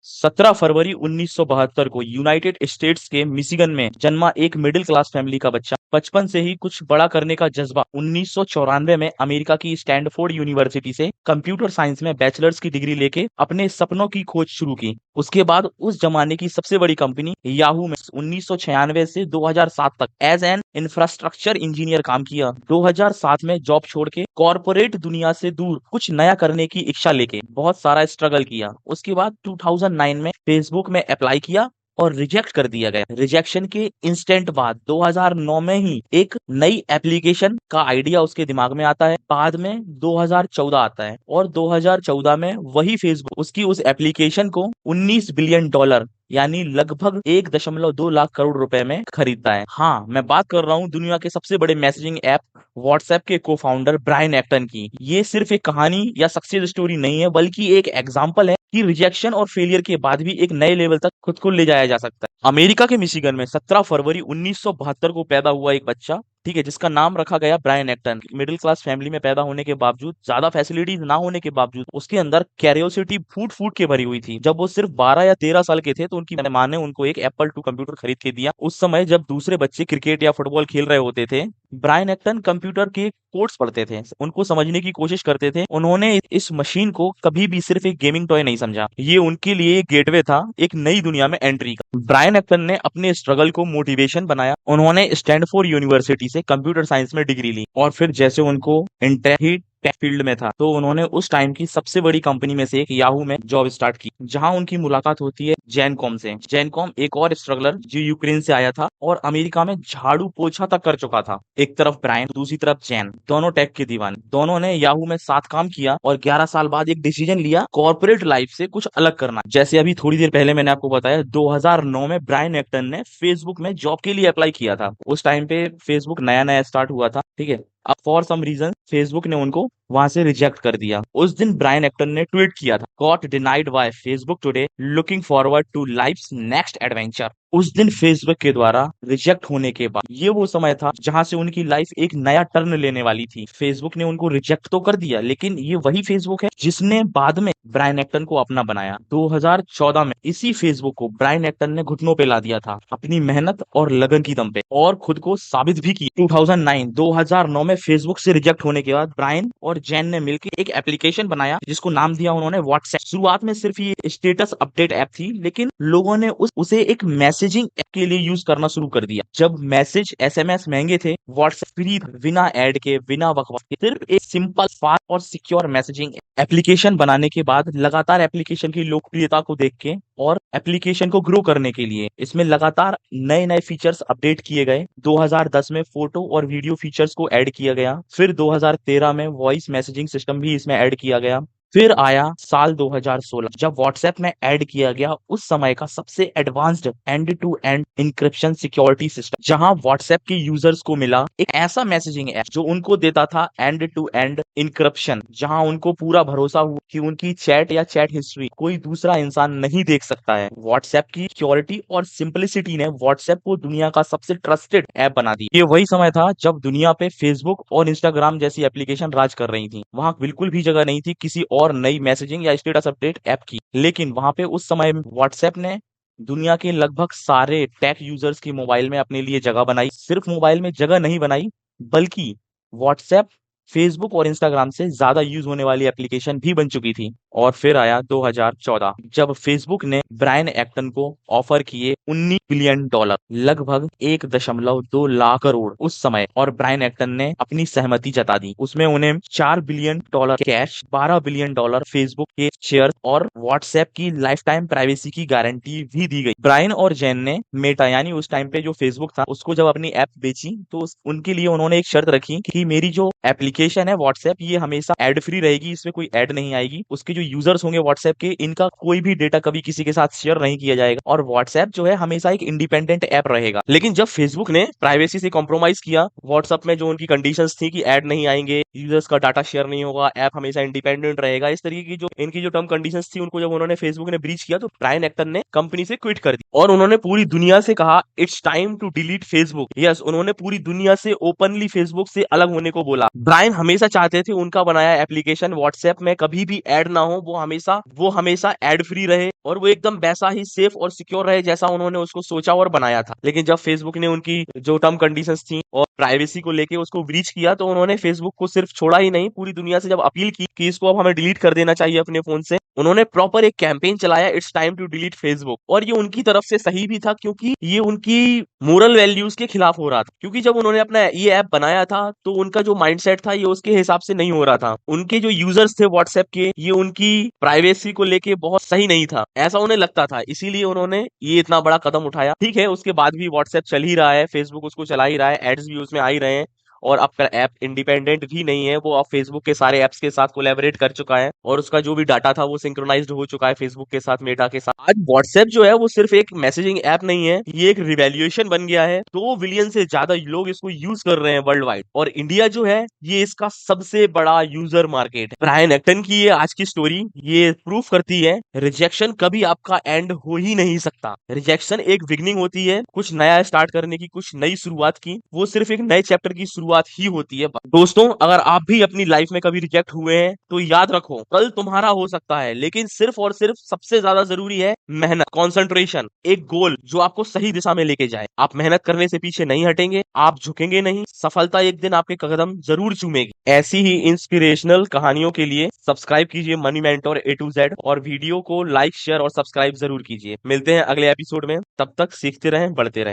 17 फरवरी 1972 को United states के Michigan में जन्मा एक मिडिल क्लास फैमिली का बच्चा बचपन से ही कुछ बड़ा करने का जज्बा 1994 में अमेरिका की स्टैनफोर्ड यूनिवर्सिटी से कंप्यूटर साइंस में बैचलर्स की डिग्री लेके अपने सपनों की खोज शुरू की। उसके बाद उस जमाने की सबसे बड़ी कंपनी याहू में 1996 से 2007 तक एज एन इंफ्रास्ट्रक्चर इंजीनियर काम किया। 2007 में जॉब छोड़ के कॉरपोरेट दुनिया से दूर कुछ नया करने की इच्छा लेके बहुत सारा स्ट्रगल किया। उसके बाद 2009 में फेसबुक में अप्लाई किया और रिजेक्ट कर दिया गया। रिजेक्शन के इंस्टेंट बाद 2009 में ही एक नई एप्लीकेशन का आइडिया उसके दिमाग में आता है। बाद में 2014 आता है और 2014 में वही फेसबुक उसकी उस एप्लीकेशन को 19 बिलियन डॉलर यानी लगभग 1.2 लाख करोड़ रुपए में खरीदता है। हाँ, मैं बात कर रहा हूँ दुनिया के सबसे बड़े मैसेजिंग ऐप व्हाट्सएप के को फाउंडर ब्रायन एक्टन की। ये सिर्फ एक कहानी या सक्सेस स्टोरी नहीं है, बल्कि एक एग्जाम्पल है कि रिजेक्शन और फेलियर के बाद भी एक नए लेवल तक खुद को ले जाया जा सकता है। अमेरिका के मिशिगन में 17 फरवरी 1972 को पैदा हुआ एक बच्चा, ठीक है, जिसका नाम रखा गया Brian Acton. Middle class family में पैदा होने के बावजूद, ज्यादा फैसिलिटीज ना होने के बावजूद, उसके अंदर क्यूरियोसिटी फूट फूट के भरी हुई थी। जब वो सिर्फ 12 या 13 साल के थे तो उनकी माँ ने उनको एक एप्पल टू कंप्यूटर खरीद के दिया। उस समय जब दूसरे बच्चे क्रिकेट या फुटबॉल खेल रहे होते थे, ब्रायन एक्टन कंप्यूटर के कोड्स पढ़ते थे, उनको समझने की कोशिश करते थे। उन्होंने इस मशीन को कभी भी सिर्फ एक गेमिंग टॉय नहीं समझा, ये उनके लिए एक गेटवे था, एक नई दुनिया में एंट्री का। ब्रायन एक्टन ने अपने स्ट्रगल को मोटिवेशन बनाया। उन्होंने स्टैनफोर्ड यूनिवर्सिटी से कंप्यूटर साइंस में डिग्री ली और फिर जैसे उनको इंटरनेट टेक फील्ड में था तो उन्होंने उस टाइम की सबसे बड़ी कंपनी में से एक याहू में जॉब स्टार्ट की, जहां उनकी मुलाकात होती है जैनकॉम से। जैनकॉम एक और स्ट्रगलर जो यूक्रेन से आया था और अमेरिका में झाड़ू पोछा तक कर चुका था। एक तरफ ब्रायन, दूसरी तरफ जैन, दोनों टेक के दीवाने। दोनों ने याहू में साथ काम किया और 11 साल बाद एक डिसीजन लिया कॉर्पोरेट लाइफ से कुछ अलग करना। जैसे अभी थोड़ी देर पहले मैंने आपको बताया, 2009 में ब्रायन एक्टन ने फेसबुक में जॉब के लिए अप्लाई किया था। उस टाइम पे फेसबुक नया नया स्टार्ट हुआ था, ठीक है। अब फॉर सम रीजन फेसबुक ने उनको वहां से रिजेक्ट कर दिया। उस दिन ब्रायन एक्टन ने ट्वीट किया था, got denied by Facebook today, looking forward to life's next adventure. उस दिन फेसबुक के द्वारा रिजेक्ट होने के बाद ये वो समय था जहां से उनकी लाइफ एक नया टर्न लेने वाली थी। फेसबुक ने उनको रिजेक्ट तो कर दिया, लेकिन ये वही फेसबुक है जिसने बाद में ब्रायन एक्टन को अपना बनाया। 2014 में इसी फेसबुक को ब्रायन एक्टन ने घुटनों पे ला दिया था अपनी मेहनत और लगन की दम पे, और खुद को साबित भी किया। 2009 में फेसबुक से रिजेक्ट होने के बाद ब्रायन और जैन ने मिलकर एक एप्लीकेशन बनाया जिसको नाम दिया उन्होंने व्हाट्सएप। शुरुआत में सिर्फ ये स्टेटस अपडेट ऐप थी, लेकिन लोगों ने उसे एक मैसेजिंग ऐप के लिए यूज करना शुरू कर दिया। जब मैसेज एसएमएस महंगे थे, व्हाट्सएप फ्री, बिना ऐड के, बिना बकवास के, सिर्फ एक सिंपल, फास्ट और सिक्योर मैसेजिंग एप्लीकेशन बनाने के बाद लगातार एप्लीकेशन की लोकप्रियता को देख के और एप्लीकेशन को ग्रो करने के लिए इसमें लगातार नए नए फीचर्स अपडेट किए गए। 2010 में फोटो और वीडियो फीचर्स को ऐड किया गया। फिर 2013 में वॉइस मैसेजिंग सिस्टम भी इसमें ऐड किया गया। फिर आया साल 2016 जब व्हाट्सएप में ऐड किया गया उस समय का सबसे advanced end to end encryption security system, जहां व्हाट्सएप के यूजर्स को मिला एक ऐसा मैसेजिंग ऐप जो उनको देता था एंड टू एंड इंक्रिप्शन, जहां उनको पूरा भरोसा हुआ कि उनकी चैट या चैट हिस्ट्री कोई दूसरा इंसान नहीं देख सकता है। व्हाट्सएप की सिक्योरिटी और सिंपलिसिटी ने व्हाट्सएप को दुनिया का सबसे ट्रस्टेड ऐप बना दी। ये वही समय था जब दुनिया पे फेसबुक और इंस्टाग्राम जैसी एप्लीकेशन राज कर रही थी। वहां बिल्कुल भी जगह नहीं थी किसी और नई मैसेजिंग या स्टेटस अपडेट ऐप की, लेकिन वहां पे उस समय व्हाट्सएप ने दुनिया के लगभग सारे टेक यूजर्स की मोबाइल में अपने लिए जगह बनाई। सिर्फ मोबाइल में जगह नहीं बनाई, बल्कि व्हाट्सएप फेसबुक और इंस्टाग्राम से ज्यादा यूज होने वाली एप्लीकेशन भी बन चुकी थी। और फिर आया 2014 जब फेसबुक ने ब्रायन एक्टन को ऑफर किए 19 बिलियन डॉलर, लगभग 1.2 लाख करोड़ उस समय, और ब्रायन एक्टन ने अपनी सहमति जता दी। उसमें उन्हें 4 billion dollar cash, 12 billion dollar Facebook के शेयर और व्हाट्सएप की लाइफ टाइम प्राइवेसी की गारंटी भी दी गई। ब्रायन और जैन ने मेटा यानी उस टाइम पे जो फेसबुक था उसको जब अपनी ऐप बेची तो उनके लिए उन्होंने एक शर्त रखी कि मेरी जो एप्लीकेशन है व्हाट्सएप, ये हमेशा एड फ्री रहेगी, इसमें कोई एड नहीं आएगी। उसके जो यूजर्स होंगे व्हाट्सएप के, इनका कोई भी डेटा कभी किसी के साथ शेयर नहीं किया जाएगा, और व्हाट्सएप जो है हमेशा एक इंडिपेंडेंट ऐप रहेगा। लेकिन जब फेसबुक ने प्राइवेसी से कॉम्प्रोमाइज किया, व्हाट्सएप में जो उनकी कंडीशंस थी कि ऐड नहीं आएंगे, यूजर्स का डाटा शेयर नहीं होगा, ऐप हमेशा इंडिपेंडेंट रहेगा, इस तरीके की जो इनकी जो टर्म कंडीशंस थी, उनको जब उन्होंने फेसबुक ने ब्रीच किया तो ब्रायन एक्टन ने कंपनी से क्विट कर दी और उन्होंने पूरी दुनिया से कहा it's time to delete Facebook. Yes, उन्होंने पूरी दुनिया से ओपनली फेसबुक से अलग होने को बोला। ब्रायन हमेशा चाहते थे उनका बनाया एप्लीकेशन व्हाट्सएप में कभी भी ऐड ना हो वो हमेशा एड फ्री रहे और वो एकदम वैसा ही सेफ और सिक्योर रहे जैसा उन्होंने उसको सोचा और बनाया था। लेकिन जब फेसबुक ने उनकी जो टर्म कंडीशंस थी और प्राइवेसी को लेके उसको ब्रीच किया, तो उन्होंने फेसबुक को सिर्फ छोड़ा ही नहीं, पूरी दुनिया से जब अपील की कि इसको अब हमें डिलीट कर देना चाहिए अपने फोन से, उन्होंने प्रॉपर एक कैंपेन चलाया, it's time to delete Facebook. और ये उनकी तरफ से सही भी था, क्योंकि ये उनकी मोरल वैल्यूज के खिलाफ हो रहा था। क्योंकि जब उन्होंने अपना ये ऐप बनाया था तो उनका जो माइंडसेट था ये उसके हिसाब से नहीं हो रहा था। उनके जो यूजर्स थे व्हाट्सएप के, ये उनकी प्राइवेसी को लेके बहुत सही नहीं था, ऐसा उन्हें लगता था। इसीलिए उन्होंने ये इतना बड़ा कदम उठाया। ठीक है, उसके बाद भी व्हाट्सएप चल ही रहा है, फेसबुक उसको चला ही रहा है, एड्स भी उसमें आ ही रहे हैं, और अब ऐप इंडिपेंडेंट भी नहीं है, वो अब फेसबुक के सारे एप्स के साथ कोलैबोरेट कर चुका है और उसका जो भी डाटा था वो सिंक्रोनाइज्ड हो चुका है फेसबुक के साथ, मेटा के साथ। आज व्हाट्सएप जो है वो सिर्फ एक मैसेजिंग ऐप नहीं है, ये एक रिवैल्यूएशन बन गया है। 2 बिलियन से ज्यादा लोग इसको यूज कर रहे हैं वर्ल्ड वाइड, और इंडिया जो है ये इसका सबसे बड़ा यूजर मार्केट है। ब्रायन एक्टन की ये आज की स्टोरी ये प्रूफ करती है, रिजेक्शन कभी आपका एंड हो ही नहीं सकता। रिजेक्शन एक बिगनिंग होती है, कुछ नया स्टार्ट करने की, कुछ नई शुरुआत की, वो सिर्फ एक नए चैप्टर की शुरुआत ही होती है। दोस्तों, अगर आप भी अपनी लाइफ में कभी रिजेक्ट हुए हैं तो याद रखो, कल तुम्हारा हो सकता है, लेकिन सिर्फ और सिर्फ सबसे ज्यादा जरूरी है मेहनत, कंसंट्रेशन, एक गोल जो आपको सही दिशा में लेके जाए। आप मेहनत करने से पीछे नहीं हटेंगे, आप झुकेंगे नहीं, सफलता एक दिन आपके कदम जरूर चूमेगी। ऐसी ही इंस्पिरेशनल कहानियों के लिए सब्सक्राइब कीजिए money mentor A to Z, और वीडियो को लाइक, शेयर और सब्सक्राइब जरूर कीजिए। मिलते हैं अगले एपिसोड में, तब तक सीखते रहें, बढ़ते रहें।